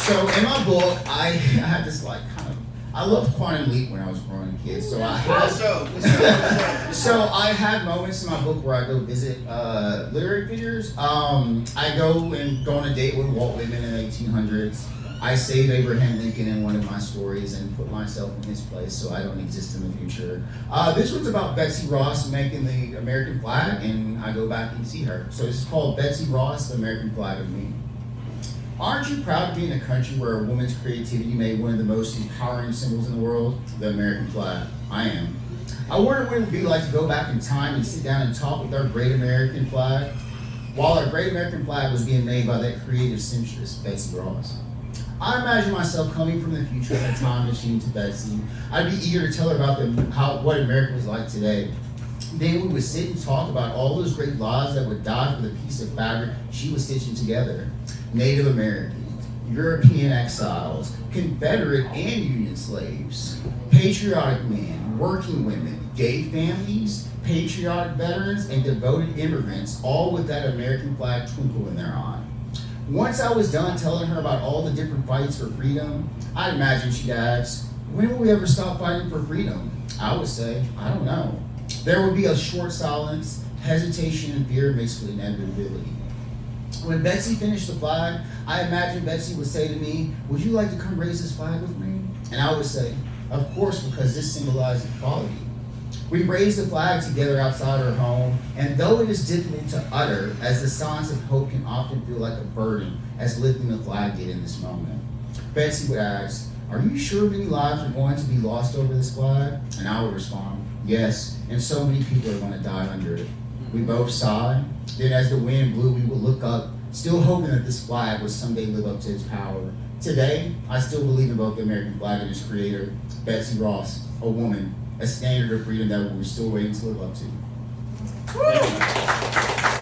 So in my book, I had this like kind of, I loved Quantum Leap when I was growing a kid. So I had, so I had moments in my book where I go visit literary figures. I go on a date with Walt Whitman in the 1800s. I save Abraham Lincoln in one of my stories and put myself in his place so I don't exist in the future. This one's about Betsy Ross making the American flag, and I go back and see her. So this is called Betsy Ross, the American Flag of Me. Aren't you proud to be in a country where a woman's creativity made one of the most empowering symbols in the world? The American flag. I am. I wonder what it would be like to go back in time and sit down and talk with our great American flag while our great American flag was being made by that creative seamstress, Betsy Ross. I imagine myself coming from the future in a time machine to Betsy. I'd be eager to tell her about what America was like today. Then we would sit and talk about all those great lives that would die for the piece of fabric she was stitching together. Native Americans, European exiles, Confederate and Union slaves, patriotic men, working women, gay families, patriotic veterans, and devoted immigrants, all with that American flag twinkle in their eye. Once I was done telling her about all the different fights for freedom, I'd imagine she'd ask, when will we ever stop fighting for freedom? I would say, I don't know. There would be a short silence, hesitation and fear mixed with inevitability. When Betsy finished the flag, I imagine Betsy would say to me, would you like to come raise this flag with me? And I would say, of course, because this symbolizes equality. We raised the flag together outside our home, and though it is difficult to utter, as the silence of hope can often feel like a burden, as lifting the flag did in this moment, Betsy would ask, are you sure many lives are going to be lost over this flag? And I would respond, yes, and so many people are going to die under it. We both sighed. Then as the wind blew, we would look up, still hoping that this flag would someday live up to its power. Today, I still believe in both the American flag and its creator, Betsy Ross, a woman, a standard of freedom that we're still waiting to live up to.